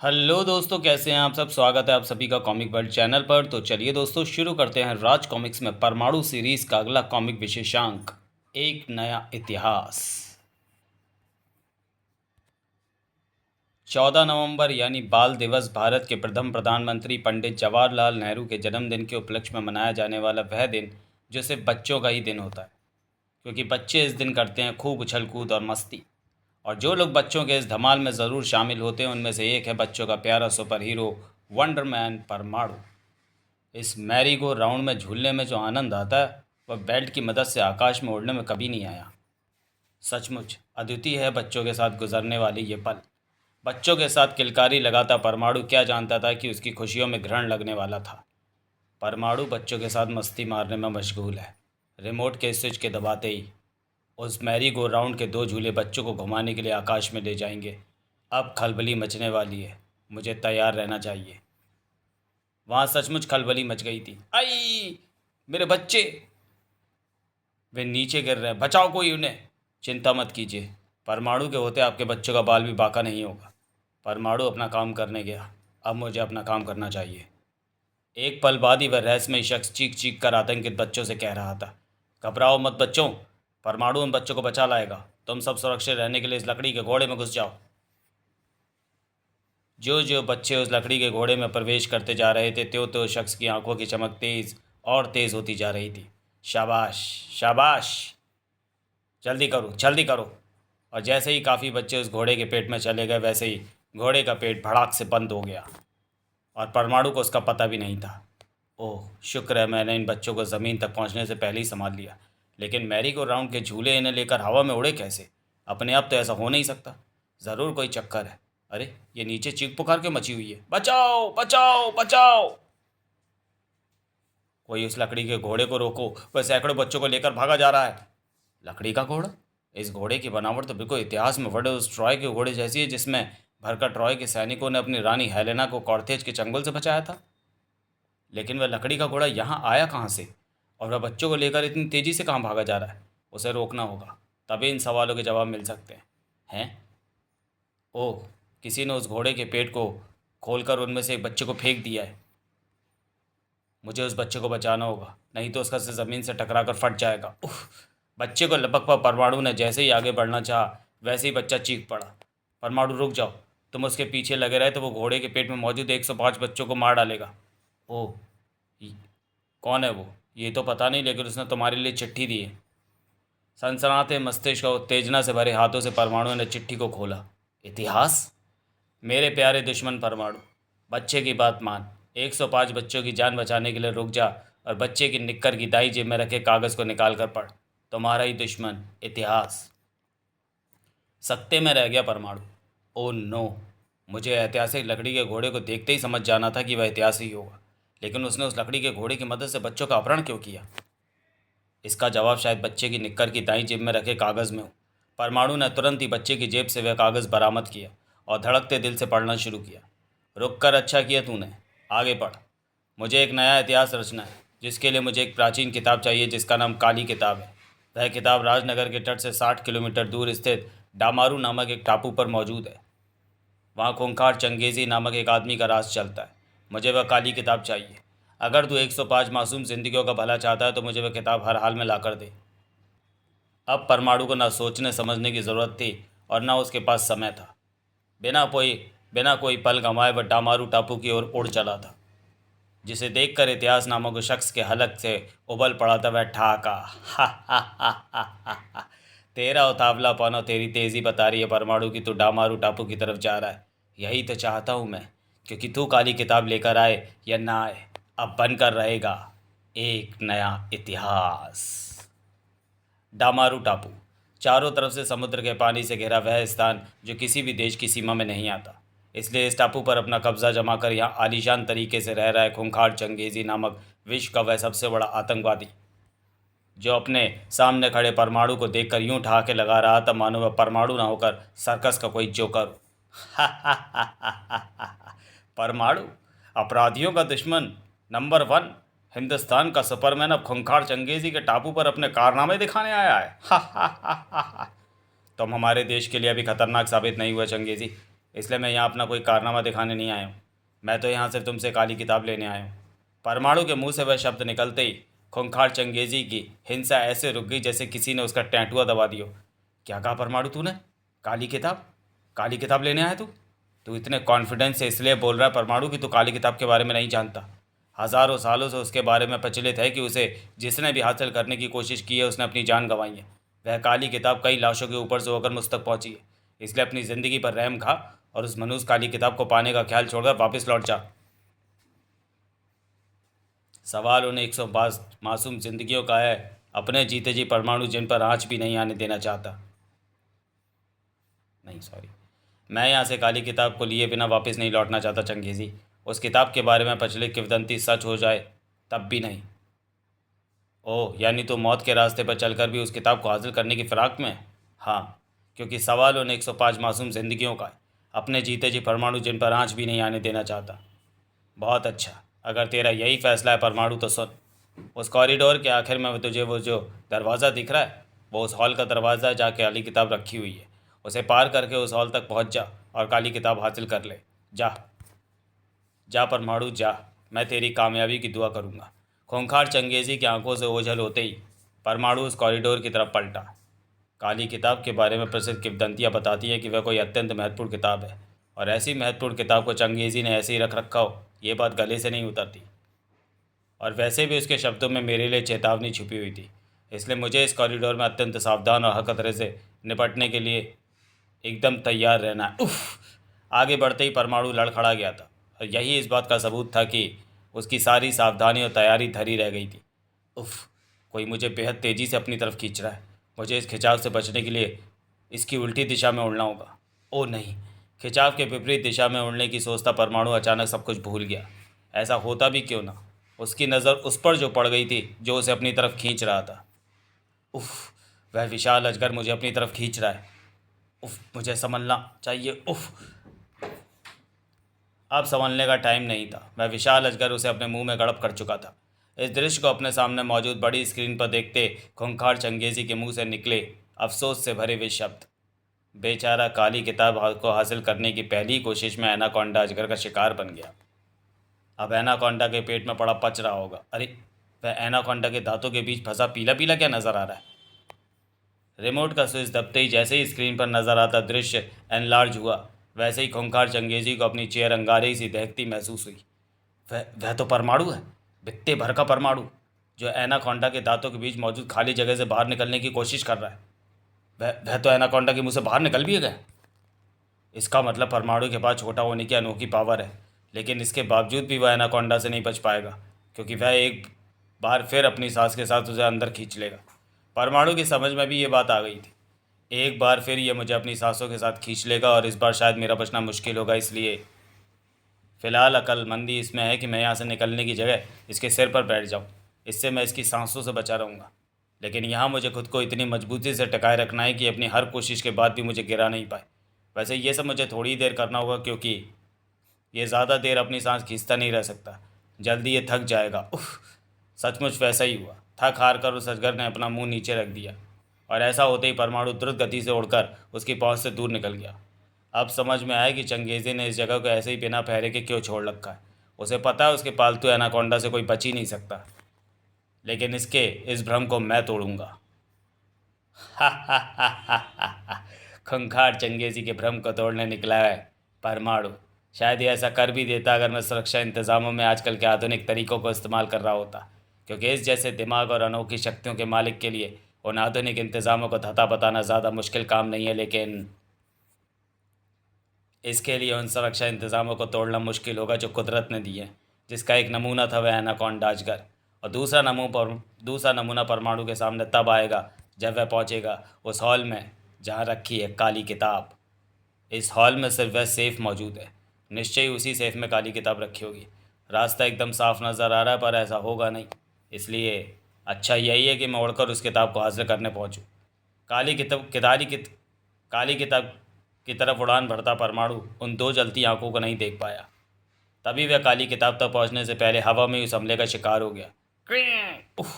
Hello दोस्तों, कैसे हैं आप सब। स्वागत है आप सभी का कॉमिक वर्ल्ड चैनल पर। तो चलिए दोस्तों, शुरू करते हैं राज कॉमिक्स में परमाणु सीरीज का अगला कॉमिक विशेषांक, एक नया इतिहास। 14 नवंबर यानी बाल दिवस भारत के प्रथम प्रधानमंत्री पंडित जवाहरलाल नेहरू के जन्मदिन के उपलक्ष्य में मनाया जाने वाला वह दिन जो सिर्फ बच्चों का ही दिन होता है, क्योंकि बच्चे इस दिन करते हैं खूब उछल कूद और मस्ती। और जो लोग बच्चों के इस धमाल में ज़रूर शामिल होते हैं, उनमें से एक है बच्चों का प्यारा सुपर हीरो वंडरमैन परमाणु। इस मैरी गो राउंड में झूलने में जो आनंद आता है, वह बेल्ट की मदद से आकाश में उड़ने में कभी नहीं आया। सचमुच अद्वितीय है बच्चों के साथ गुजरने वाली ये पल। बच्चों के साथ किलकारी लगाता परमाणु क्या जानता था कि उसकी खुशियों में ग्रहण लगने वाला था। परमाणु बच्चों के साथ मस्ती मारने में मशगूल है। रिमोट के स्विच के दबाते ही उस मैरी गो राउंड के दो झूले बच्चों को घुमाने के लिए आकाश में ले जाएंगे। अब खलबली मचने वाली है, मुझे तैयार रहना चाहिए। वहाँ सचमुच खलबली मच गई थी। आई मेरे बच्चे, वे नीचे गिर रहे हैं, बचाओ कोई उन्हें। चिंता मत कीजिए, परमाणु के होते आपके बच्चों का बाल भी बाका नहीं होगा। परमाणु अपना काम करने गया, अब मुझे अपना काम करना चाहिए। एक पल बाद ही वह रहस्यमय शख्स चीख चीख कर आतंकित बच्चों से कह रहा था, घबराओ मत बच्चों, परमाणु उन बच्चों को बचा लाएगा। तुम सब सुरक्षित रहने के लिए इस लकड़ी के घोड़े में घुस जाओ। जो जो बच्चे उस लकड़ी के घोड़े में प्रवेश करते जा रहे थे, त्यों त्यों शख्स की आंखों की चमक तेज और तेज होती जा रही थी। शाबाश शाबाश, जल्दी करो जल्दी करो। और जैसे ही काफ़ी बच्चे उस घोड़े के पेट में चले गए, वैसे ही घोड़े का पेट भड़ाक से बंद हो गया और परमाणु को उसका पता भी नहीं था। ओह शुक्र है मैंने इन बच्चों को ज़मीन तक पहुंचने से पहले ही संभाल लिया। लेकिन मैरी को राउंड के झूले इन्हें लेकर हवा में उड़े कैसे? अपने आप तो ऐसा हो नहीं सकता, ज़रूर कोई चक्कर है। अरे ये नीचे चीख पुकार के मची हुई है, बचाओ बचाओ बचाओ। कोई उस लकड़ी के घोड़े को रोको, वह सैकड़ों बच्चों को लेकर भागा जा रहा है। लकड़ी का घोड़ा? इस घोड़े की बनावट तो बिल्कुल इतिहास में बड़े उस ट्रॉय के घोड़े जैसी है जिसमें भरकर ट्रॉय के सैनिकों ने अपनी रानी हेलेना को कॉर्थेज के चंगुल से बचाया था। लेकिन वह लकड़ी का घोड़ा यहाँ आया कहाँ से, और वह बच्चों को लेकर इतनी तेज़ी से कहाँ भागा जा रहा है? उसे रोकना होगा, तभी इन सवालों के जवाब मिल सकते हैं। ओह, किसी ने उस घोड़े के पेट को खोलकर उनमें से एक बच्चे को फेंक दिया है। मुझे उस बच्चे को बचाना होगा, नहीं तो उसका सिर ज़मीन से टकरा कर फट जाएगा। उफ! बच्चे को लपक पर परमाणु ने जैसे ही आगे बढ़ना चाहा, वैसे ही बच्चा चीख पड़ा, परमाणु रुक जाओ, तुम उसके पीछे लगे रहे तो वो घोड़े के पेट में मौजूद 105 बच्चों को मार डालेगा। ओह, कौन है वो? ये तो पता नहीं, लेकिन उसने तुम्हारे लिए चिट्ठी दी है। सनसनाते मस्तिष्क और उत्तेजना से भरे हाथों से परमाणु ने चिट्ठी को खोला। इतिहास? मेरे प्यारे दुश्मन परमाणु, बच्चे की बात मान। 105 बच्चों की जान बचाने के लिए रुक जा और बच्चे की निक्कर की दाई जेब में रखे कागज़ को निकाल कर पढ़। तुम्हारा ही दुश्मन इतिहास। सत्ते में रह गया परमाणु। ओ नो, मुझे ऐतिहासिक लकड़ी के घोड़े को देखते ही समझ जाना था कि वह इतिहास ही होगा, लेकिन उसने उस लकड़ी के घोड़े की मदद से बच्चों का अपहरण क्यों किया? इसका जवाब शायद बच्चे की निक्कर की दाईं जेब में रखे कागज़ में हो। परमाणु ने तुरंत ही बच्चे की जेब से वह कागज़ बरामद किया और धड़कते दिल से पढ़ना शुरू किया। रुक कर अच्छा किया तूने, आगे पढ़। मुझे एक नया इतिहास रचना है, जिसके लिए मुझे एक प्राचीन किताब चाहिए जिसका नाम काली किताब है। वह किताब राजनगर के तट से 60 किलोमीटर दूर स्थित डामारू नामक एक टापू पर मौजूद है। वहाँ खूंखार चंगेज़ी नामक एक आदमी का राज चलता है। मुझे वह काली किताब चाहिए। अगर तू 105 मासूम जिंदगियों का भला चाहता है तो मुझे वह किताब हर हाल में ला कर दे। अब परमाणु को ना सोचने समझने की ज़रूरत थी और ना उसके पास समय था। बिना कोई पल गंवाए वह डामारू टापू की ओर उड़ चला था, जिसे देखकर इतिहास नामक उस शख्स के हलक से उबल पड़ा था वह ठहाका। हा हा हा हा हा हा। तेरा उतावलापन और तेरी तेज़ी बता रही है परमाणु की तू डामारू टापू की तरफ जा रहा है। यही तो चाहता हूँ मैं, क्योंकि तू काली किताब लेकर आए या ना आए, अब बनकर रहेगा एक नया इतिहास। डामारू टापू चारों तरफ से समुद्र के पानी से घिरा वह स्थान जो किसी भी देश की सीमा में नहीं आता। इसलिए इस टापू पर अपना कब्जा जमा कर यहाँ आलीशान तरीके से रह रहा है खूंखार चंगेज़ी नामक विश्व का वह सबसे बड़ा आतंकवादी, जो अपने सामने खड़े परमाणु को देखकर यूं ठहाके लगा रहा था मानो वह परमाणु ना होकर सर्कस का कोई जोकर हो। परमाणु, अपराधियों का दुश्मन नंबर 1, हिंदुस्तान का सुपरमैन अब खूंखार चंगेज़ी के टापू पर अपने कारनामे दिखाने आया है। तुम हमारे देश के लिए अभी खतरनाक साबित नहीं हुए चंगेज़ी। इसलिए मैं यहाँ अपना कोई कारनामा दिखाने नहीं आया हूँ। मैं तो यहाँ सिर्फ तुमसे काली किताब लेने आया हूँ। परमाणु के मुंह से वह शब्द निकलते ही खूंखार चंगेजी की हिंसा ऐसे रुक गई जैसे किसी ने उसका टैंटुआ दबा दियो। क्या कहा परमाणु तूने? काली किताब? काली किताब लेने आया तू? तू इतने कॉन्फिडेंस से इसलिए बोल रहा है परमाणु कि तू काली किताब के बारे में नहीं जानता। हज़ारों सालों से उसके बारे में प्रचलित है कि उसे जिसने भी हासिल करने की कोशिश की है उसने अपनी जान गंवाई है। वह काली किताब कई लाशों के ऊपर से होकर मुझ तक पहुंची है। इसलिए अपनी ज़िंदगी पर रहम खा और उस मनुष्य काली किताब को पाने का ख्याल छोड़कर वापस लौट जा। सवाल उन 105 मासूम जिंदगियों का है, अपने जीते जी परमाणु जिन पर आँच भी नहीं आने देना चाहता। नहीं, सॉरी, मैं यहाँ से काली किताब को लिए बिना वापस नहीं लौटना चाहता चंगेज़ी। उस किताब के बारे में प्रचलित किंवदंती सच हो जाए तब भी नहीं। ओह, यानी तो मौत के रास्ते पर चलकर भी उस किताब को हासिल करने की फ़िराक में है। हाँ, क्योंकि सवाल उन 105 मासूम जिंदगियों का है, अपने जीते जी परमाणु जिन पर आँच भी नहीं आने देना चाहता। बहुत अच्छा, अगर तेरा यही फैसला है परमाणु तो सुन। उस कॉरिडोर के आखिर में तुझे वो जो दरवाज़ा दिख रहा है, वो उस हॉल का दरवाज़ा है जहाँ काली किताब रखी हुई है। उसे पार करके उस हॉल तक पहुँच जा और काली किताब हासिल कर ले। जा जा परमाणु जा, मैं तेरी कामयाबी की दुआ करूँगा। खूंखार चंगेज़ी की आंखों से ओझल होते ही परमाणु उस कॉरिडोर की तरफ पलटा। काली किताब के बारे में प्रसिद्ध किंवदंतियाँ बताती हैं कि वह कोई अत्यंत महत्वपूर्ण किताब है, और ऐसी महत्वपूर्ण किताब को चंगेज़ी ने ऐसे ही रख रखा हो, ये बात गले से नहीं उतरती। और वैसे भी उसके शब्दों में मेरे लिए चेतावनी छुपी हुई थी, इसलिए मुझे इस कॉरिडोर में अत्यंत सावधान और हर खतरे से निपटने के लिए एकदम तैयार रहना है। उफ! आगे बढ़ते ही परमाणु लड़खड़ा गया था, और यही इस बात का सबूत था कि उसकी सारी सावधानी और तैयारी धरी रह गई थी। उफ! कोई मुझे बेहद तेज़ी से अपनी तरफ खींच रहा है। मुझे इस खिंचाव से बचने के लिए इसकी उल्टी दिशा में उड़ना होगा। ओह नहीं! खिंचाव के विपरीत दिशा में उड़ने की सोचता परमाणु अचानक सब कुछ भूल गया। ऐसा होता भी क्यों ना। उसकी नज़र उस पर जो पड़ गई थी जो उसे अपनी तरफ खींच रहा था। उफ! वह विशाल अजगर मुझे अपनी तरफ खींच रहा है। उफ! मुझे संभलना चाहिए। उफ! अब संभलने का टाइम नहीं था। वह विशाल अजगर उसे अपने मुंह में गड़प कर चुका था। इस दृश्य को अपने सामने मौजूद बड़ी स्क्रीन पर देखते खूंखार चंगेजी के मुंह से निकले अफसोस से भरे हुए शब्द। बेचारा काली किताब को हासिल करने की पहली कोशिश में एनाकोंडा अजगर का शिकार बन गया। अब एनाकोंडा के पेट में पड़ा पच रहा होगा। अरे, वह एनाकोंडा के दांतों के बीच फंसा पीला पीला क्या नजर आ रहा है? रिमोट का स्विच दबते ही जैसे ही स्क्रीन पर नजर आता दृश्य एनलार्ज हुआ, वैसे ही खूंखार चंगेजी को अपनी चेयर अंगारे सी दहकती महसूस हुई। वह तो परमाणु है, बित्ते भर का परमाणु, जो एनाकोंडा के दांतों के बीच मौजूद खाली जगह से बाहर निकलने की कोशिश कर रहा है। वह तो एनाकोंडा के मुंह से बाहर निकल भी गया। इसका मतलब परमाणु के पास छोटा होने की अनोखी पावर है, लेकिन इसके बावजूद भी वह एनाकोंडा से नहीं बच पाएगा, क्योंकि वह एक बार फिर अपनी सांस के साथ उसे अंदर खींच लेगा। परमाणु की समझ में भी ये बात आ गई थी। एक बार फिर ये मुझे अपनी सांसों के साथ खींच लेगा और इस बार शायद मेरा बचना मुश्किल होगा। इसलिए फ़िलहाल अक्लमंदी इसमें है कि मैं यहाँ से निकलने की जगह इसके सिर पर बैठ जाऊँ। इससे मैं इसकी सांसों से बचा रहूँगा। लेकिन यहाँ मुझे खुद को इतनी मजबूती से टिकाए रखना है कि अपनी हर कोशिश के बाद भी मुझे गिरा नहीं पाए। वैसे ये सब मुझे थोड़ी देर करना होगा, क्योंकि ये ज़्यादा देर अपनी सांस खींचता नहीं रह सकता। जल्दी ये थक जाएगा। उफ! सचमुच वैसा ही हुआ। थक हार कर उस अजगर ने अपना मुंह नीचे रख दिया, और ऐसा होते ही परमाणु द्रुत गति से उड़कर उसकी पहुंच से दूर निकल गया। अब समझ में आया कि चंगेज़ी ने इस जगह को ऐसे ही बिना पहरे के क्यों छोड़ रखा है। उसे पता है उसके पालतू एनाकोंडा से कोई बच ही नहीं सकता। लेकिन इसके इस भ्रम को मैं तोड़ूंगा। खूंखार चंगेज़ी के भ्रम को तोड़ने निकला है परमाणु। शायद ये ऐसा कर भी देता अगर मैं सुरक्षा इंतज़ामों में आजकल के आधुनिक तरीक़ों को इस्तेमाल कर रहा होता, क्योंकि इस जैसे दिमाग और अनोखी शक्तियों के मालिक के लिए उन आधुनिक इंतज़ामों को धता बताना ज़्यादा मुश्किल काम नहीं है। लेकिन इसके लिए उन सुरक्षा इंतज़ामों को तोड़ना मुश्किल होगा जो कुदरत ने दी है, जिसका एक नमूना था वह एनाकोंडा अजगर। और दूसरा नमूना परमाणु के सामने तब आएगा जब वह पहुंचेगा उस हॉल में जहां रखी है काली किताब। इस हॉल में सिर्फ वह सेफ़ मौजूद है। निश्चय ही उसी सेफ़ में काली किताब रखी होगी। रास्ता एकदम साफ नज़र आ रहा है, पर ऐसा होगा नहीं। इसलिए अच्छा यही है कि मैं उड़कर उस किताब को हासिल करने पहुंचूं। काली किताब किताली कित काली किताब की तरफ उड़ान भरता परमाणु उन दो जलती आंखों को नहीं देख पाया। तभी वह काली किताब तक पहुंचने से पहले हवा में उस हमले का शिकार हो गया। उफ!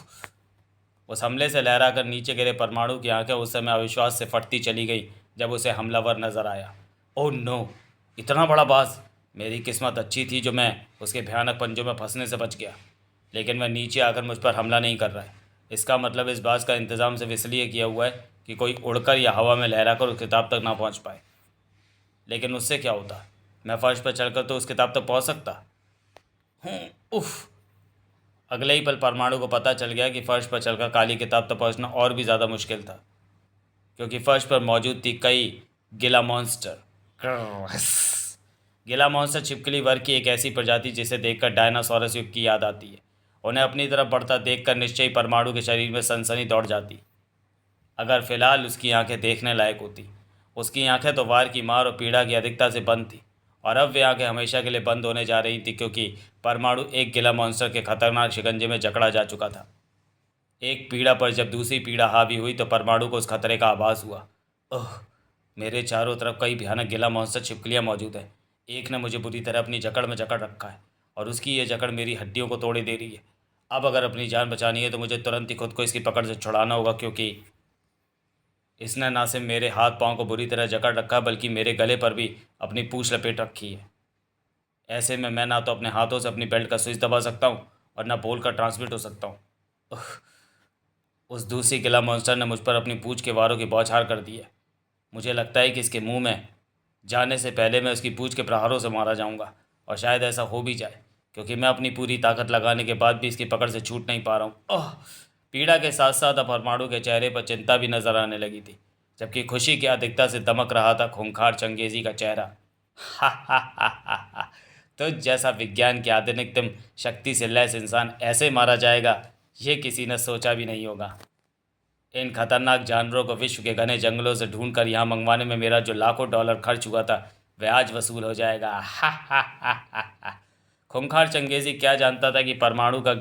उस हमले से लहरा कर नीचे गिरे परमाणु की आंखें उस समय अविश्वास से फटती चली गई जब उसे हमलावर नजर आया। Oh no! इतना बड़ा बाज! मेरी किस्मत अच्छी थी जो मैं उसके भयानक पंजों में फंसने से बच गया। लेकिन वह नीचे आकर मुझ पर हमला नहीं कर रहा है। इसका मतलब इस बाज का इंतज़ाम सिर्फ इसलिए किया हुआ है कि कोई उड़कर या हवा में लहराकर उस किताब तक ना पहुंच पाए। लेकिन उससे क्या होता? मैं फर्श पर चढ़कर तो उस किताब तक पहुंच सकता हूँ। उफ! अगले ही पल परमाणु को पता चल गया कि फर्श पर चलकर काली किताब तक पहुंचना और भी ज़्यादा मुश्किल था, क्योंकि फर्श पर मौजूद थी कई गिला मॉन्स्टर। गिला मॉन्स्टर छिपकली वर्ग की एक ऐसी प्रजाति जिसे देखकर डायनासोरस युग की याद आती है। उन्हें अपनी तरफ बढ़ता देखकर निश्चय ही परमाणु के शरीर में सनसनी दौड़ जाती, अगर फिलहाल उसकी आंखें देखने लायक होती। उसकी आंखें तो वार की मार और पीड़ा की अधिकता से बंद थी, और अब वे आंखें हमेशा के लिए बंद होने जा रही थी, क्योंकि परमाणु एक गिला मॉन्स्टर के खतरनाक शिकंजे में जकड़ा जा चुका था। एक पीड़ा पर जब दूसरी पीड़ा हावी हुई तो परमाणु को उस खतरे का आभास हुआ। ओह! मेरे चारों तरफ कई भयानक गिला मॉन्स्टर छिपकलियाँ मौजूद हैं। एक ने मुझे बुरी तरह अपनी जकड़ में जकड़ रखा है, और उसकी ये जकड़ मेरी हड्डियों को तोड़े दे रही है। अब अगर अपनी जान बचानी है तो मुझे तुरंत ही खुद को इसकी पकड़ से छुड़ाना होगा, क्योंकि इसने ना सिर्फ मेरे हाथ पाँव को बुरी तरह जकड़ रखा बल्कि मेरे गले पर भी अपनी पूंछ लपेट रखी है। ऐसे में मैं ना तो अपने हाथों से अपनी बेल्ट का स्विच दबा सकता हूँ और ना बोलकर ट्रांसमिट हो सकता हूँ। उस दूसरी गिला मॉन्स्टर ने मुझ पर अपनी पूंछ के वारों की बौछार कर दी है। मुझे लगता है कि इसके मुंह में जाने से पहले मैं उसकी पूंछ के प्रहारों से मारा जाऊंगा, और शायद ऐसा हो भी जाए, क्योंकि मैं अपनी पूरी ताकत लगाने के बाद भी इसकी पकड़ से छूट नहीं पा रहा हूँ। ओह! पीड़ा के साथ साथ अब परमाणु के चेहरे पर चिंता भी नजर आने लगी थी, जबकि खुशी की अधिकता से दमक रहा था खूंखार चंगेजी का चेहरा। हा हा हा हा हा! तो जैसा विज्ञान की आधुनिकतम शक्ति से लैस इंसान ऐसे मारा जाएगा, ये किसी ने सोचा भी नहीं होगा। इन खतरनाक जानवरों को विश्व के घने जंगलों से ढूंढकर यहाँ मंगवाने में मेरा जो लाखों डॉलर खर्च हुआ था, वह आज वसूल हो जाएगा। हा हा हा हा हा! खूंखार चंगेजी क्या जानता था कि परमाणु का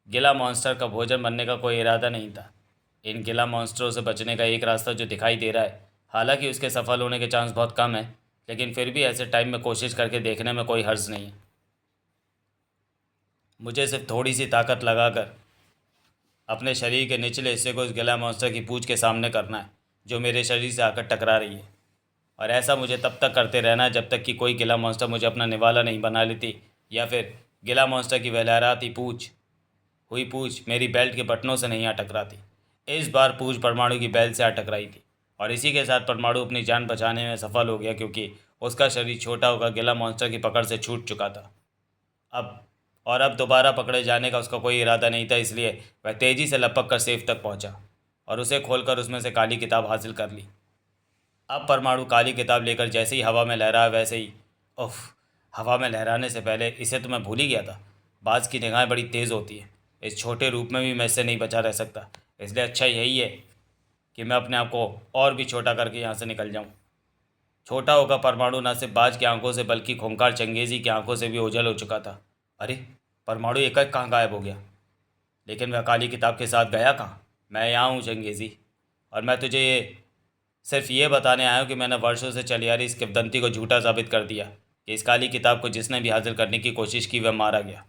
गिला मॉन्स्टर का भोजन बनने का कोई इरादा नहीं था। इन गिला मॉन्स्टरों से बचने का एक रास्ता जो दिखाई दे रहा है, हालांकि उसके सफल होने के चांस बहुत कम है, लेकिन फिर भी ऐसे टाइम में कोशिश करके देखने में कोई हर्ज नहीं है। मुझे सिर्फ थोड़ी सी ताकत लगाकर अपने शरीर के निचले हिस्से को उस गिला मॉन्स्टर की पूंछ के सामने करना है, जो मेरे शरीर से आकर टकरा रही है। और ऐसा मुझे तब तक करते रहना है जब तक कि कोई गिला मॉन्स्टर मुझे अपना निवाला नहीं बना लेती, या फिर गिला मॉन्स्टर की वह लहराती पूंछ मेरी बेल्ट के बटनों से नहीं आ टकराती। इस बार पूंछ परमाणु की बेल्ट से आ टकराई थी, और इसी के साथ परमाणु अपनी जान बचाने में सफल हो गया, क्योंकि उसका शरीर छोटा होकर गिला मॉन्स्टर की पकड़ से छूट चुका था। अब अब दोबारा पकड़े जाने का उसका कोई इरादा नहीं था, इसलिए वह तेज़ी से लपक कर सेफ तक पहुंचा और उसे खोलकर उसमें से काली किताब हासिल कर ली। अब परमाणु काली किताब लेकर जैसे ही हवा में लहराया वैसे ही, उफ! हवा में लहराने से पहले इसे तो मैं भूल ही गया था। बाज की निगाहें बड़ी तेज़ होती हैं। इस छोटे रूप में भी मैं इससे नहीं बचा रह सकता, इसलिए अच्छा यही है कि मैं अपने आप को और भी छोटा करके यहाँ से निकल जाऊँ। छोटा होकर परमाणु न सिर्फ बाज की आंखों से बल्कि खूंखार चंगेजी की आंखों से भी ओझल हो चुका था। अरे! परमाणु एकाएक कहाँ गायब हो गया? लेकिन वह काली किताब के साथ गया कहाँ? मैं यहाँ हूँ चंगेज़ी, और मैं तुझे सिर्फ ये बताने आया हूँ कि मैंने वर्षों से चली आ रही इस किंवदंती को झूठा साबित कर दिया कि इस काली किताब को जिसने भी हासिल करने की कोशिश की वह मारा गया।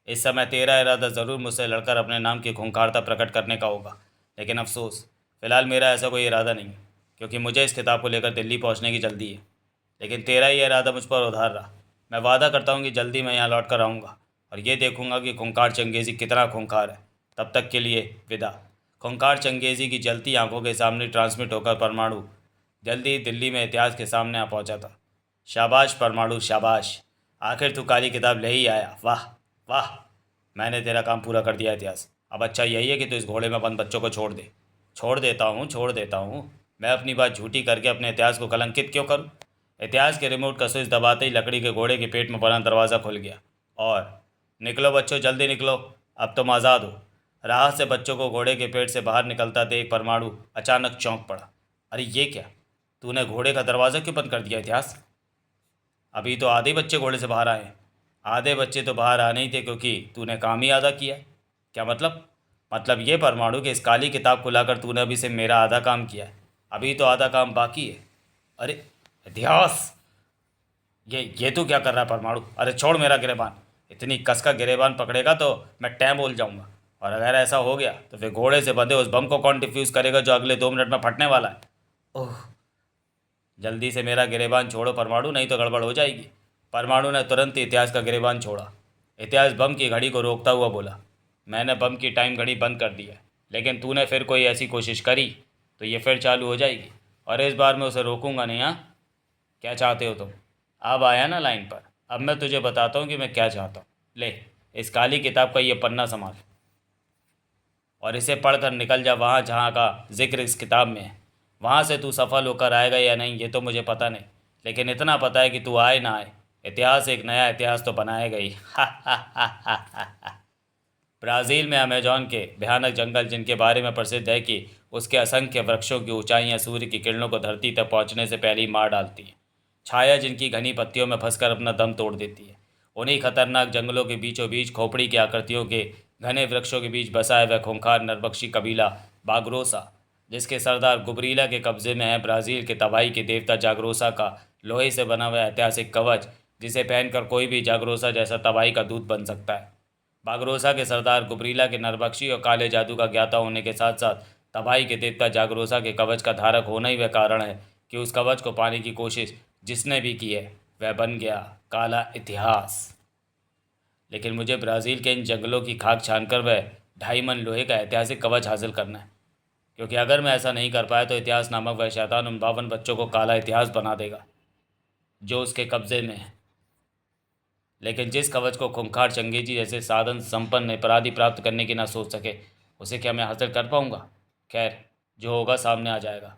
इस समय तेरा इरादा ज़रूर मुझसे लड़कर अपने नाम की खूंखारता प्रकट करने का होगा, लेकिन अफसोस फ़िलहाल मेरा ऐसा कोई इरादा नहीं, क्योंकि मुझे इस किताब को लेकर दिल्ली पहुँचने की जल्दी है। लेकिन तेरा ही इरादा मुझ पर उधार रहा। मैं वादा करता हूँ कि जल्दी मैं यहाँ लौट कर आऊँगा और ये देखूँगा कि खूंखार चंगेज़ी कितना खूंखार है। तब तक के लिए विदा। खूंखार चंगेज़ी की जलती आंखों के सामने ट्रांसमिट होकर परमाणु जल्दी ही दिल्ली में इतिहास के सामने आ पहुँचा था। शाबाश परमाणु, शाबाश! आखिर तू काली किताब ले ही आया। वाह वाह! मैंने तेरा काम पूरा कर दिया इतिहास। अब अच्छा यही है कि तू इस घोड़े में बंद बच्चों को छोड़ दे। छोड़ देता हूँ। मैं अपनी बात झूठी करके अपने इतिहास को कलंकित क्यों करूँ? इतिहास के रिमोट का स्विच दबाते ही लकड़ी के घोड़े के पेट में बना दरवाज़ा खुल गया, और निकलो बच्चों, जल्दी निकलो, अब तुम आज़ाद हो। राह से बच्चों को घोड़े के पेट से बाहर निकलता देख परमाणु अचानक चौंक पड़ा। अरे ये क्या? तूने घोड़े का दरवाज़ा क्यों बंद कर दिया इतिहास? अभी तो आधे बच्चे घोड़े से बाहर आए हैं। आधे बच्चे तो बाहर आने ही थे, क्योंकि तूने काम ही आधा किया। क्या मतलब? मतलब ये परमाणु कि इस काली किताब को लाकर तूने अभी से मेरा आधा काम किया है। अभी तो आधा काम बाकी है। अरे इतिहास! ये तू क्या कर रहा है परमाणु? अरे छोड़ मेरा गिरेबान। इतनी कस का गिरेबान पकड़ेगा तो मैं टैम बोल जाऊंगा, और अगर ऐसा हो गया तो फिर घोड़े से बंधे उस बम को कौन डिफ्यूज़ करेगा जो अगले 2 मिनट में फटने वाला है? ओह! जल्दी से मेरा गिरेबान छोड़ो परमाणु, नहीं तो गड़बड़ हो जाएगी। परमाणु ने तुरंत ही इतिहास का गिरेबान छोड़ा। इतिहास बम की घड़ी को रोकता हुआ बोला, मैंने बम की टाइम घड़ी बंद कर दी है, लेकिन तूने फिर कोई ऐसी कोशिश करी तो ये फिर चालू हो जाएगी, और इस बार मैं उसे रोकूंगा नहीं। हाँ, क्या चाहते हो तुम? अब आया ना लाइन पर। अब मैं तुझे बताता हूँ कि मैं क्या चाहता हूँ। ले, इस काली किताब का ये पन्ना संभाल और इसे पढ़कर निकल जा वहाँ जहाँ का जिक्र इस किताब में है। वहाँ से तू सफल होकर आएगा या नहीं ये तो मुझे पता नहीं, लेकिन इतना पता है कि तू आए ना आए, इतिहास एक नया इतिहास तो बनाएगा ही। ब्राज़ील में अमेजॉन के भयानक जंगल, जिनके बारे में प्रसिद्ध है कि उसके असंख्य वृक्षों की ऊंचाइयां सूर्य की किरणों को धरती तक पहुंचने से पहले ही मार डालती हैं। छाया जिनकी घनी पत्तियों में फंसकर अपना दम तोड़ देती है। उन्हीं खतरनाक जंगलों के बीचों बीच खोपड़ी की आकृतियों के घने वृक्षों के बीच बसा है वह खूंखार नरबख्शी कबीला बागरोसा, जिसके सरदार गुबरीला के कब्जे में है ब्राज़ील के तबाही के देवता जागरोसा का लोहे से बना हुआ ऐतिहासिक कवच, जिसे पहनकर कोई भी जागरोसा जैसा तबाही का दूत बन सकता है। बागरोसा के सरदार गुबरीला के नरबख्शी और काले जादू का ज्ञाता होने के साथ साथ तबाही के देवता जागरोसा के कवच का धारक होना ही वह कारण है कि उस कवच को पाने की कोशिश जिसने भी की है वह बन गया काला इतिहास। लेकिन मुझे ब्राज़ील के इन जंगलों की खाक छानकर वह 2.5 मन लोहे का ऐतिहासिक कवच हासिल करना है, क्योंकि अगर मैं ऐसा नहीं कर पाया तो इतिहास नामक वह शैतान उन 52 बच्चों को काला इतिहास बना देगा जो उसके कब्जे में है। लेकिन जिस कवच को खूंखार चंगेजी जैसे साधन संपन्न अपराधी प्राप्त करने की ना सोच सके, उसे क्या मैं हासिल कर पाऊंगा? खैर, जो होगा सामने आ जाएगा।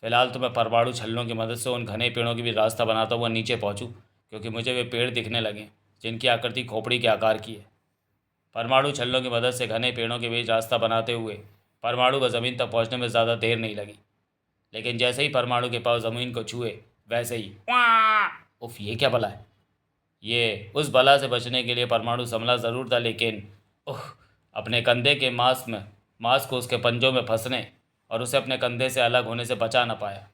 फिलहाल तो मैं परमाणु छल्लों की मदद से उन घने पेड़ों की भी रास्ता बनाता हुआ नीचे पहुंचूं, क्योंकि मुझे वे पेड़ दिखने लगे जिनकी आकृति खोपड़ी के आकार की है। परमाणु छल्लों की मदद से घने पेड़ों के बीच रास्ता बनाते हुए परमाणु को ज़मीन तक पहुंचने में ज़्यादा देर नहीं लगी। लेकिन जैसे ही परमाणु के पाँव ज़मीन को छुए, वैसे ही उफ, ये क्या भला है? ये उस बला से बचने के लिए परमाणु संभला ज़रूर था, लेकिन ओह, अपने कंधे के मांस को उसके पंजों में फंसने और उसे अपने कंधे से अलग होने से बचा न पाया।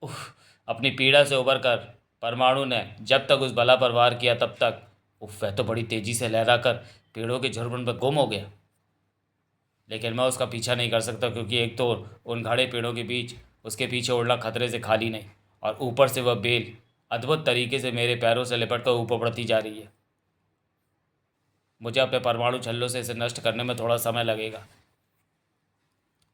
उफ, अपनी पीड़ा से उबर कर परमाणु ने जब तक उस बला पर वार किया तब तक उफ, वह तो बड़ी तेजी से लहरा कर पेड़ों के झुरमुट में गुम हो गया। लेकिन मैं उसका पीछा नहीं कर सकता, क्योंकि एक तो उन घाड़े पेड़ों के बीच उसके पीछे उड़ना खतरे से खाली नहीं, और ऊपर से वह बेल अद्भुत तरीके से मेरे पैरों से लिपट कर ऊपर बढ़ती जा रही है। मुझे अपने परमाणु छल्लों से इसे नष्ट करने में थोड़ा समय लगेगा।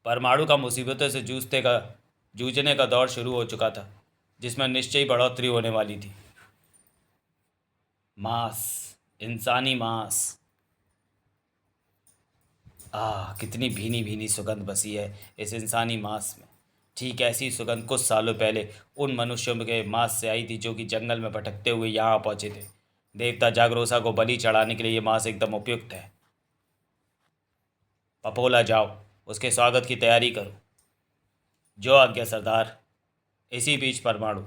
परमाणु का मुसीबतों से जूझने का दौर शुरू हो चुका था, जिसमें निश्चय ही बढ़ोतरी होने वाली थी। मांस, इंसानी मांस। कितनी भीनी भीनी सुगंध बसी है इस इंसानी मांस में। ठीक ऐसी सुगंध कुछ सालों पहले उन मनुष्यों के मांस से आई थी जो कि जंगल में भटकते हुए यहाँ पहुँचे थे। देवता जागरोसा को बलि चढ़ाने के लिए ये मांस एकदम उपयुक्त है। पपोला, जाओ, उसके स्वागत की तैयारी करो। जो आज्ञा सरदार। इसी बीच परमाणु,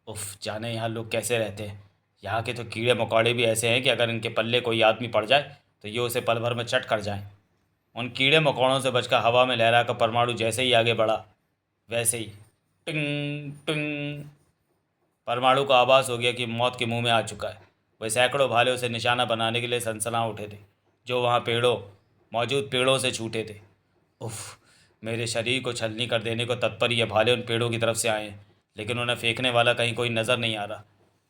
उफ, जाने यहाँ लोग कैसे रहते हैं। यहाँ के तो कीड़े मकोड़े भी ऐसे हैं कि अगर इनके पल्ले कोई आदमी पड़ जाए तो ये उसे पल भर में चट कर जाएं। उन कीड़े मकोड़ों से बचकर हवा में लहरा कर परमाणु जैसे ही आगे बढ़ा, वैसे ही टिंग टिंग, परमाणु को आभास हो गया कि मौत के मुंह में आ चुका है। वह सैकड़ों भाले उसे निशाना बनाने के लिए सनसना उठे थे, जो वहाँ मौजूद पेड़ों से छूटे थे। उफ, मेरे शरीर को छलनी कर देने को तत्पर ये भाले उन पेड़ों की तरफ से आए हैं, लेकिन उन्हें फेंकने वाला कहीं कोई नज़र नहीं आ रहा।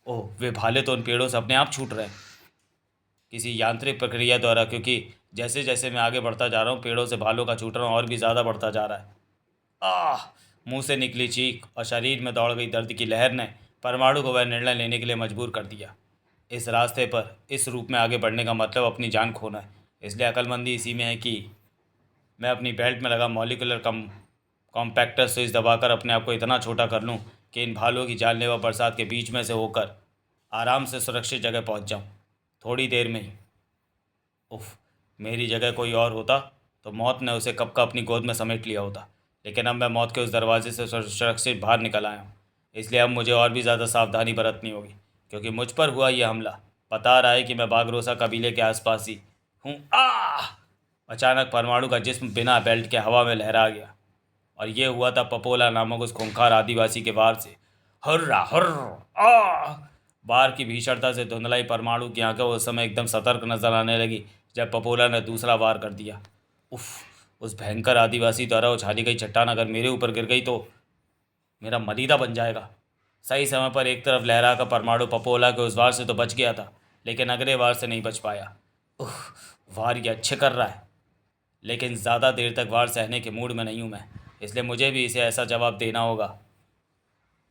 ओह, वे भाले तो उन पेड़ों से अपने आप छूट रहे हैं, किसी यांत्रिक प्रक्रिया द्वारा, क्योंकि जैसे जैसे मैं आगे बढ़ता जा रहा हूँ पेड़ों से भालों का छूटना और भी ज़्यादा बढ़ता जा रहा है। मुंह से निकली चीख और शरीर में दौड़ गई दर्द की लहर ने परमाणु को वह निर्णय लेने के लिए मजबूर कर दिया। इस रास्ते पर इस रूप में आगे बढ़ने का मतलब अपनी जान खोना है, इसलिए अक्लमंदी इसी में है कि मैं अपनी बेल्ट में लगा मॉलिकुलर कॉम्पैक्टर स्विच दबाकर अपने आप को इतना छोटा कर लूँ कि इन भालों की जानलेवा बरसात के बीच में से होकर आराम से सुरक्षित जगह पहुँच जाऊँ, थोड़ी देर में ही। उफ, मेरी जगह कोई और होता तो मौत ने उसे कब का अपनी गोद में समेट लिया होता, लेकिन अब मैं मौत के उस दरवाजे से सुरक्षित बाहर निकल आया हूँ। इसलिए अब मुझे और भी ज़्यादा सावधानी बरतनी होगी, क्योंकि मुझ पर हुआ यह हमला बता रहा है कि मैं बागरोसा कबीले के आसपास ही हूँ। अचानक परमाणु का जिस्म बिना बेल्ट के हवा में लहरा गया, और ये हुआ था पपोला नामक उस खूंखार आदिवासी के वार से। हर्रा हर्र बार की भीषणता से धुंधलाई परमाणु की आंखें उस समय एकदम सतर्क नजर आने लगी जब पपोला ने दूसरा वार कर दिया। उफ, उस भयंकर आदिवासी द्वारा उछाली गई चट्टान अगर मेरे ऊपर गिर गई तो मेरा मलीदा बन जाएगा। सही समय पर एक तरफ लहरा का परमाणु पपोला के उस वार से तो बच गया था, लेकिन अगले वार से नहीं बच पाया। उह, वार ये अच्छे कर रहा है, लेकिन ज़्यादा देर तक वार सहने के मूड में नहीं हूँ मैं, इसलिए मुझे भी इसे ऐसा जवाब देना होगा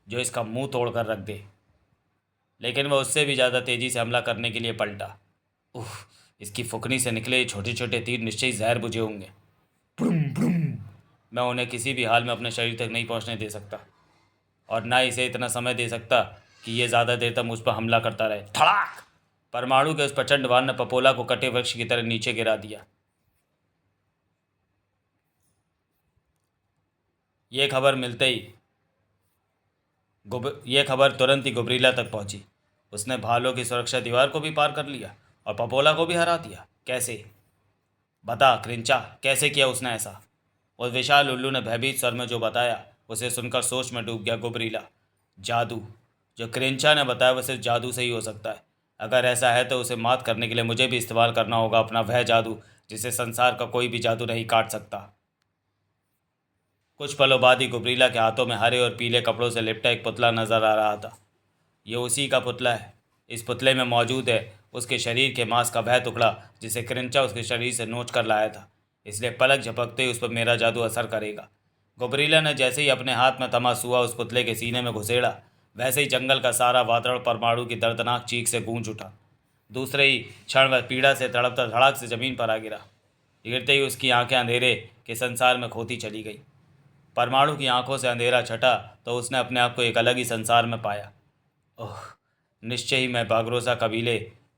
जो इसका मुंह तोड़ कर रख दे। लेकिन वह उससे भी ज़्यादा तेज़ी से हमला करने के लिए पलटा। उह, इसकी फुकनी से निकले छोटे छोटे तीर निश्चय ही जहर बुझे होंगे। ब्रुम ब्रुम। मैं उन्हें किसी भी हाल में अपने शरीर तक नहीं पहुंचने दे सकता, और ना इसे इतना समय दे सकता कि ये ज़्यादा देर तक मुझ पर हमला करता रहे। धड़ाक! परमाणु के उस प्रचंड वार ने पपोला को कटे वृक्ष की तरह नीचे गिरा दिया। ये खबर तुरंत ही गुबरीला तक पहुंची। उसने भालों की सुरक्षा दीवार को भी पार कर लिया और पपोला को भी हरा दिया। कैसे? बता क्रिंचा, कैसे किया उसने ऐसा? उस विशाल उल्लू ने भयभीत स्वर में जो बताया, उसे सुनकर सोच में डूब गया गुबरीला। जादू। जो क्रिंचा ने बताया वह सिर्फ जादू से ही हो सकता है। अगर ऐसा है तो उसे मात करने के लिए मुझे भी इस्तेमाल करना होगा अपना वह जादू जिसे संसार का कोई भी जादू नहीं काट सकता। कुछ पलों बाद ही गुबरीला के हाथों में हरे और पीले कपड़ों से लिपटा एक पुतला नजर आ रहा था। ये उसी का पुतला है। इस पुतले में मौजूद है उसके शरीर के मांस का वह टुकड़ा जिसे क्रिंचा उसके शरीर से नोच कर लाया था, इसलिए पलक झपकते ही उस पर मेरा जादू असर करेगा। गुबरीला ने जैसे ही अपने हाथ में थमा सुआ उस पुतले के सीने में घुसेड़ा, वैसे ही जंगल का सारा वातावरण परमाणु की दर्दनाक चीख से गूंज उठा। दूसरे ही क्षण वह पीड़ा से तड़पता धड़ाक से जमीन पर आ गिरा। गिरते ही उसकी आंखें अंधेरे के संसार में खोती चली गई। परमाणु की आंखों से अंधेरा छटा तो उसने अपने आप को एक अलग ही संसार में पाया। ओह, निश्चय ही मैं बागरोसा कबीले,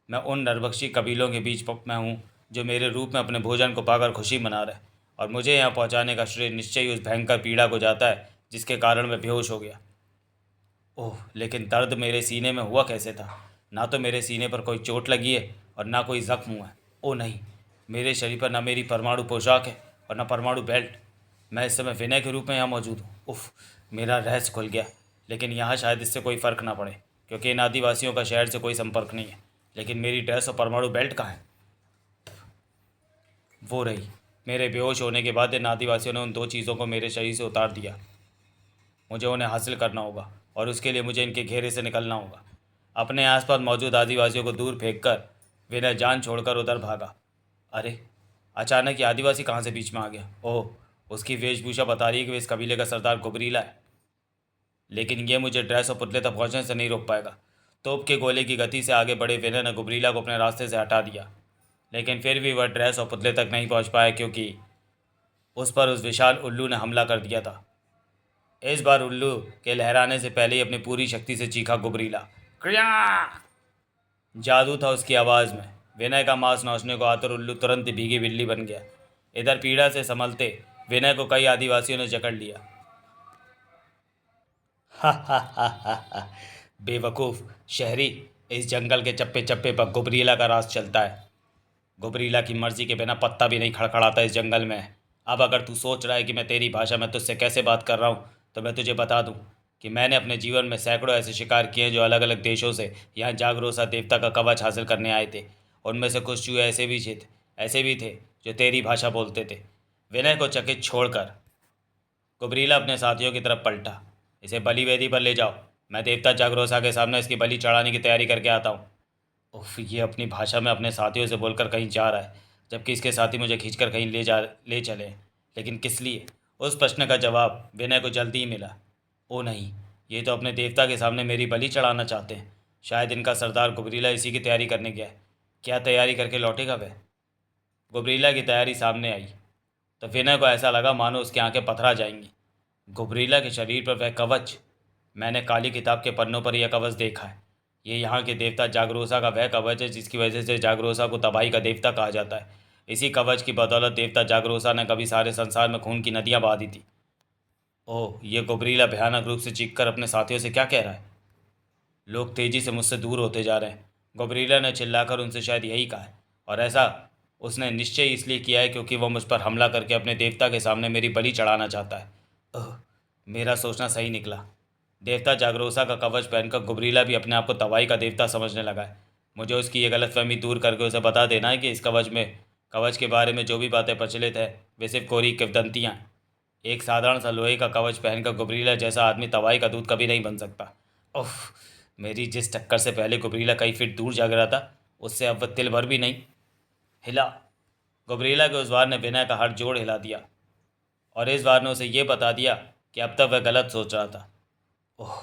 मैं उन नरभक्षी कबीलों के बीच में हूँ जो मेरे रूप में अपने भोजन को पाकर खुशी मना रहे, और मुझे यहाँ पहुँचाने का श्रेय निश्चय ही उस भयंकर पीड़ा को जाता है जिसके कारण मैं बेहोश हो गया। ओह, लेकिन दर्द मेरे सीने में हुआ कैसे था? ना तो मेरे सीने पर कोई चोट लगी है और ना कोई जख्म हुआ है। ओह नहीं, मेरे शरीर पर न मेरी परमाणु पोशाक है और न परमाणु बेल्ट। मैं इस समय विनय के रूप में यहाँ मौजूद हूँ। उफ, मेरा रहस्य खुल गया। लेकिन यहाँ शायद इससे कोई फ़र्क ना पड़े, क्योंकि इन आदिवासियों का शहर से कोई संपर्क नहीं है। लेकिन मेरी ड्रेस और परमाणु बेल्ट कहाँ है? वो रही। मेरे बेहोश होने के बाद इन आदिवासियों ने उन दो चीज़ों को मेरे शरीर से उतार दिया। मुझे उन्हें हासिल करना होगा और उसके लिए मुझे इनके घेरे से निकलना होगा। अपने आसपास मौजूद आदिवासियों को दूर फेंककर विनय जान छोड़कर उधर भागा। अरे, अचानक ये आदिवासी कहाँ से बीच में आ गया? ओह, उसकी वेशभूषा बता रही है कि वे इस कबीले का सरदार गुबरीला है। लेकिन ये मुझे ड्रेस और पुतले तक पहुंचने से नहीं रोक पाएगा। तोप के गोले की गति से आगे बढ़े विनय ने गुबरीला को अपने रास्ते से हटा दिया, लेकिन फिर भी वह ड्रेस और पुतले तक नहीं पहुंच पाया, क्योंकि उस पर उस विशाल उल्लू ने हमला कर दिया था। इस बार उल्लू के लहराने से पहले ही अपनी पूरी शक्ति से चीखा गुबरीला। क्रिया! जादू था उसकी आवाज़ में। विनय का मांस नोचने को आतर उल्लू तुरंत ही भीगी बिल्ली बन गया। इधर पीड़ा से संभलते विनय को कई आदिवासियों ने जकड़ लिया। हा हा हा हा हा, बेवकूफ़ शहरी, इस जंगल के चप्पे चप्पे पर गुबरीला का राज चलता है। गुबरीला की मर्जी के बिना पत्ता भी नहीं खड़खड़ाता इस जंगल में। अब अगर तू सोच रहा है कि मैं तेरी भाषा में तुझसे कैसे बात कर रहा हूँ, तो मैं तुझे बता दूँ कि मैंने अपने जीवन में सैकड़ों ऐसे शिकार किए हैं जो अलग अलग देशों से यहाँ जागरोसा देवता का कवच हासिल करने आए थे। उनमें से कुछ चूहे ऐसे भी थे जो तेरी भाषा बोलते थे। विनय को चकित छोड़कर गुबरीला अपने साथियों की तरफ पलटा। इसे बलि वेदी पर ले जाओ, मैं देवता जागरोसा के सामने इसकी बलि चढ़ाने की तैयारी करके आता हूँ। उफ, ये अपनी भाषा में अपने साथियों से बोलकर कहीं जा रहा है, जबकि इसके साथी मुझे खींचकर कहीं ले चले। लेकिन किस लिए? उस प्रश्न का जवाब विनय को जल्दी ही मिला। ओ नहीं, ये तो अपने देवता के सामने मेरी बलि चढ़ाना चाहते हैं। शायद इनका सरदार गुबरीला इसी की तैयारी करने गया है। क्या तैयारी करके लौटेगा वह? गुबरीला की तैयारी सामने आई तो विनय को ऐसा लगा मानो उसकी आंखें पथरा जाएंगी। गुबरीला के शरीर पर वह कवच, मैंने काली किताब के पन्नों पर यह कवच देखा है। ये यहाँ के देवता जागरोसा का वह कवच है जिसकी वजह से जागरोसा को तबाही का देवता कहा जाता है। इसी कवच की बदौलत देवता जागरोसा ने कभी सारे संसार में खून की नदियाँ बहा दी थी। ओह, ये गुबरीला भयानक रूप से चीखकर अपने साथियों से क्या कह रहा है? लोग तेजी से मुझसे दूर होते जा रहे हैं। गुबरीला ने चिल्लाकर उनसे शायद यही कहा है, और ऐसा उसने निश्चय इसलिए किया है क्योंकि वह मुझ पर हमला करके अपने देवता के सामने मेरी बलि चढ़ाना चाहता है। ओह, मेरा सोचना सही निकला। देवता जागरोसा का कवच पहनकर गुबरीला भी अपने आप को तबाही का देवता समझने लगा है। मुझे उसकी ये गलतफहमी दूर करके उसे बता देना है कि इस कवच के बारे में जो भी बातें प्रचलित है वे सिर्फ कोरी किंवदंतियाँ हैं। एक साधारण सा लोहे का कवच पहनकर गुबरीला जैसा आदमी तवाई का दूध कभी नहीं बन सकता। ओह, मेरी जिस टक्कर से पहले गुबरीला कई फीट दूर जा गिरा था, उससे अब वह तिल भर भी नहीं हिला। गुबरीला के उस वार ने विनय का हर जोड़ हिला दिया और इस वार ने उसे यह बता दिया कि अब तक वह गलत सोच रहा था। ओह,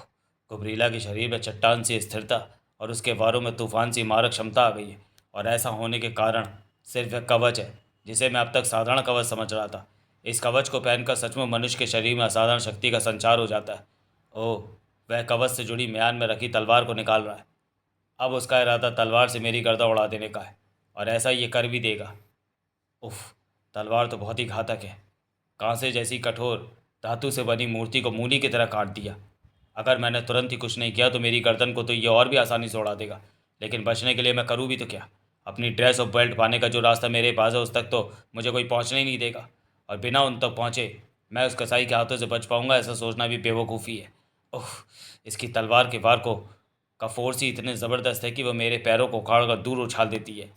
गुबरीला के शरीर में चट्टान सी स्थिरता और उसके वारों में तूफान सी मारक क्षमता आ गई है, और ऐसा होने के कारण सिर्फ वह कवच है जिसे मैं अब तक साधारण कवच समझ रहा था। इस कवच को पहनकर सचमुच मनुष्य के शरीर में असाधारण शक्ति का संचार हो जाता है। ओह, वह कवच से जुड़ी म्यान में रखी तलवार को निकाल रहा है। अब उसका इरादा तलवार से मेरी गर्दन उड़ा देने का है, और ऐसा ये कर भी देगा। उफ, तलवार तो बहुत ही घातक है। कांसे जैसी कठोर धातु से बनी मूर्ति को मूली की तरह काट दिया। अगर मैंने तुरंत ही कुछ नहीं किया तो मेरी गर्दन को तो ये और भी आसानी से उड़ा देगा। लेकिन बचने के लिए मैं करूँ भी तो क्या? अपनी ड्रेस और बेल्ट पाने का जो रास्ता मेरे पास है उस तक तो मुझे कोई पहुँचने ही नहीं देगा, और बिना उन तक पहुँचे मैं उस कसाई के हाथों से बच पाऊंगा, ऐसा सोचना भी बेवकूफ़ी है। ओह, इसकी तलवार के वार को का फोर्स ही इतने ज़बरदस्त है कि वह मेरे पैरों को उखाड़ कर दूर उछाल देती है।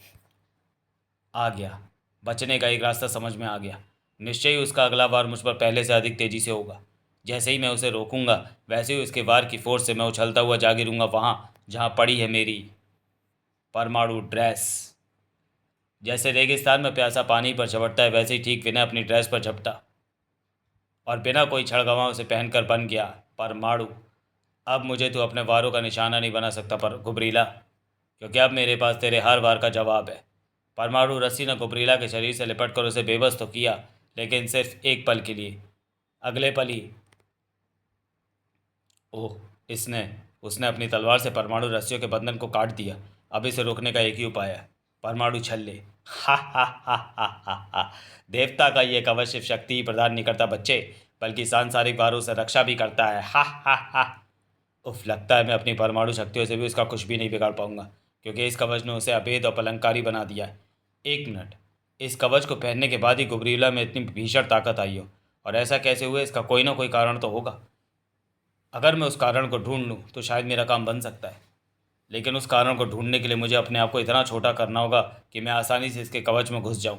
आ गया, बचने का एक रास्ता समझ में आ गया। निश्चय ही उसका अगला वार मुझ पर पहले से अधिक तेजी से होगा। जैसे ही मैं उसे रोकूंगा वैसे ही उसके वार की फोर्स से मैं उछलता हुआ जा गिरूंगा वहाँ जहाँ पड़ी है मेरी परमाणु ड्रेस। जैसे रेगिस्तान में प्यासा पानी पर झपटता है वैसे ही ठीक विनय अपनी ड्रेस पर झपटा और बिना कोई छड़गवाओं से पहनकर बन गया परमाणु। अब मुझे तो अपने वारों का निशाना नहीं बना सकता पर गुबरीला, क्योंकि अब मेरे पास तेरे हर वार का जवाब है। परमाणु रस्सी ने गुबरीला के शरीर से लिपट कर उसे बेबस तो किया, लेकिन सिर्फ एक पल के लिए। अगले पल ही ओह, इसने उसने अपनी तलवार से परमाणु रस्सियों के बंधन को काट दिया। अब इसे रोकने का एक ही उपाय है, परमाणु छल्ले। हा हा हा हा हा हा। देवता का ये कवच सिर्फ शक्ति ही प्रदान नहीं करता बच्चे, बल्कि सांसारिक वारों से रक्षा भी करता है। हा हा हा। उफ, लगता है मैं अपनी परमाणु शक्तियों से भी उसका कुछ भी नहीं बिगाड़ पाऊंगा, क्योंकि इस कवच ने उसे अभेद और पलंकारी बना दिया है। एक मिनट, इस कवच को पहनने के बाद ही गुबरीला में इतनी भीषण ताकत आई हो, और ऐसा कैसे हुआ? इसका कोई ना कोई कारण तो होगा। अगर मैं उस कारण को ढूंढ लूँ तो शायद मेरा काम बन सकता है, लेकिन उस कारण को ढूंढने के लिए मुझे अपने आप को इतना छोटा करना होगा कि मैं आसानी से इसके कवच में घुस जाऊं।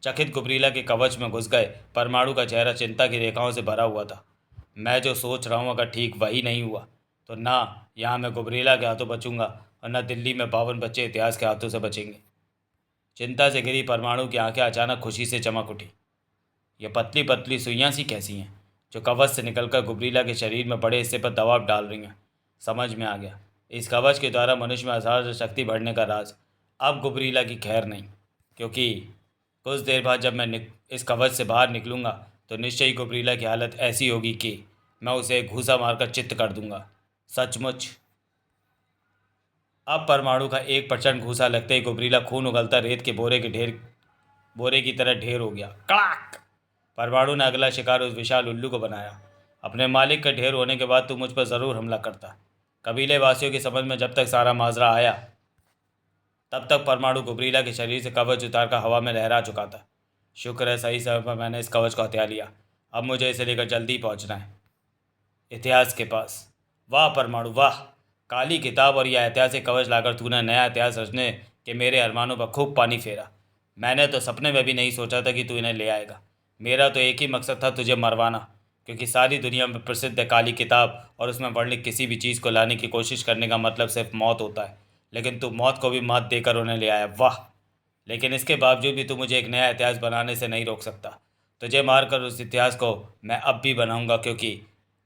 चकित गुबरीला के कवच में घुस गए परमाणु का चेहरा चिंता की रेखाओं से भरा हुआ था। मैं जो सोच रहा हूँ अगर ठीक वही नहीं हुआ तो ना यहाँ मैं गुबरीला के हाथों बचूंगा और न दिल्ली में 52 बच्चे इतिहास के हाथों से बचेंगे। चिंता से घिरी परमाणु की आंखें अचानक खुशी से चमक उठी। ये पतली पतली सुइयां सी कैसी हैं जो कवच से निकलकर गुबरीला के शरीर में बड़े हिस्से पर दबाव डाल रही हैं? समझ में आ गया, इस कवच के द्वारा मनुष्य में असाधारण शक्ति बढ़ने का राज। अब गुबरीला की खैर नहीं, क्योंकि कुछ देर बाद जब मैं इस कवच से बाहर निकलूंगा तो निश्चय ही गुबरीला की हालत ऐसी होगी कि मैं उसे एक घूसा मारकर चित्त कर दूंगा। सचमुच अब परमाणु का एक प्रचंड घूसा लगते ही गुबरीला खून उगलता रेत के बोरे की तरह ढेर हो गया। कड़ाक! परमाणु ने अगला शिकार उस विशाल उल्लू को बनाया। अपने मालिक का ढेर होने के बाद तू मुझ पर ज़रूर हमला करता। कबीले वासियों की समझ में जब तक सारा माजरा आया तब तक परमाणु गुबरीला के शरीर से कवच उतारकर हवा में लहरा चुका था। शुक्र है सही समय पर मैंने इस कवच को हथिया लिया। अब मुझे इसे लेकर जल्दी पहुंचना है इतिहास के पास। वाह परमाणु वाह! काली किताब और यह ऐतिहासिक कवच लाकर तूने नया इतिहास रचने के मेरे अरमानों पर खूब पानी फेरा। मैंने तो सपने में भी नहीं सोचा था कि तू इन्हें ले आएगा। मेरा तो एक ही मकसद था, तुझे मरवाना, क्योंकि सारी दुनिया में प्रसिद्ध है काली किताब और उसमें वर्णित किसी भी चीज़ को लाने की कोशिश करने का मतलब सिर्फ मौत होता है। लेकिन तू मौत को भी मात देकर उन्हें ले आया। वाह! लेकिन इसके बावजूद भी तू मुझे एक नया इतिहास बनाने से नहीं रोक सकता। तुझे मारकर उस इतिहास को मैं अब भी बनाऊंगा, क्योंकि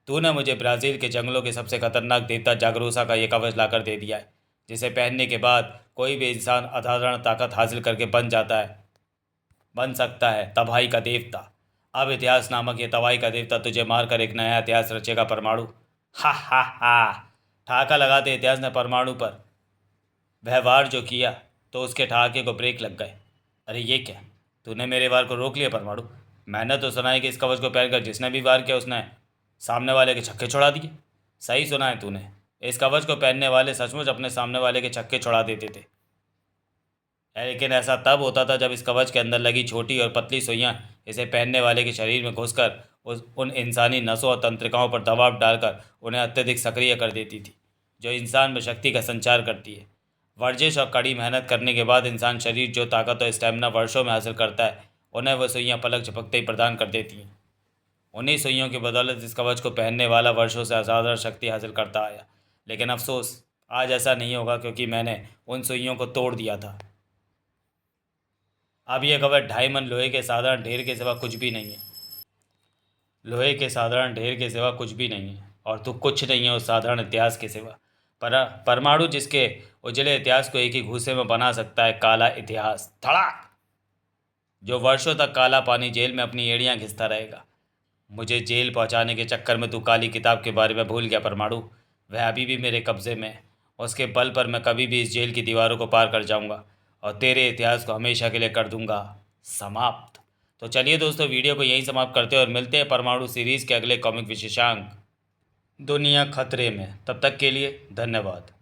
तूने मुझे ब्राज़ील के जंगलों के सबसे खतरनाक देवता जागरूसा का ये कवच लाकर दे दिया है, जिसे पहनने के बाद कोई भी इंसान असाधारण ताकत हासिल करके बन सकता है तबाही का देवता। अब इतिहास नामक ये तबाही का देवता तुझे मारकर एक नया इतिहास रचेगा परमाणु। हा हा हा! ठहाका लगाते इतिहास ने परमाणु पर व्यवहार जो किया तो उसके ठहाके को ब्रेक लग गए। अरे ये क्या, तूने मेरे वार को रोक लिया परमाणु? मैंने तो सुना है कि इस कवच को पहनकर जिसने भी वार किया उसने सामने वाले के छक्के छुड़ा दिए। सही सुना है तूने, इस कवच को पहनने वाले सचमुच अपने सामने वाले के छक्के छुड़ा देते थे। लेकिन ऐसा तब होता था जब इस कवच के अंदर लगी छोटी और पतली सुइयां इसे पहनने वाले के शरीर में घुसकर उन इंसानी नसों और तंत्रिकाओं पर दबाव डालकर उन्हें अत्यधिक सक्रिय कर देती थी, जो इंसान में शक्ति का संचार करती है। वर्जिश और कड़ी मेहनत करने के बाद इंसान शरीर जो ताकत और स्टेमिना वर्षों में हासिल करता है, उन्हें वह सुइयां पलक झपकते ही प्रदान कर देती हैं। उन्हीं सुइयों की बदौलत इस कवच को पहनने वाला वर्षों से असाधारण शक्ति हासिल करता आया। लेकिन अफसोस, आज ऐसा नहीं होगा, क्योंकि मैंने उन सुइयों को तोड़ दिया था। अब यह कवच 2.5 मन लोहे के साधारण ढेर के सिवा कुछ भी नहीं है। लोहे के साधारण ढेर के सिवा कुछ भी नहीं है, और तू कुछ नहीं है उस साधारण इतिहास के सिवा। परमाणु जिसके उजले इतिहास को एक ही घूसे में बना सकता है, काला इतिहास। धड़ाक! जो वर्षों तक काला पानी जेल में अपनी एड़ियां घिसता रहेगा। मुझे जेल पहुंचाने के चक्कर में तू काली किताब के बारे में भूल गया परमाणु। वह अभी भी मेरे कब्जे में है। उसके बल पर मैं कभी भी इस जेल की दीवारों को पार कर जाऊंगा और तेरे इतिहास को हमेशा के लिए कर दूंगा समाप्त। तो चलिए दोस्तों, वीडियो को यहीं समाप्त करते हैं और मिलते हैं परमाणु सीरीज़ के अगले कॉमिक विशेषांक दुनिया खतरे में। तब तक के लिए धन्यवाद।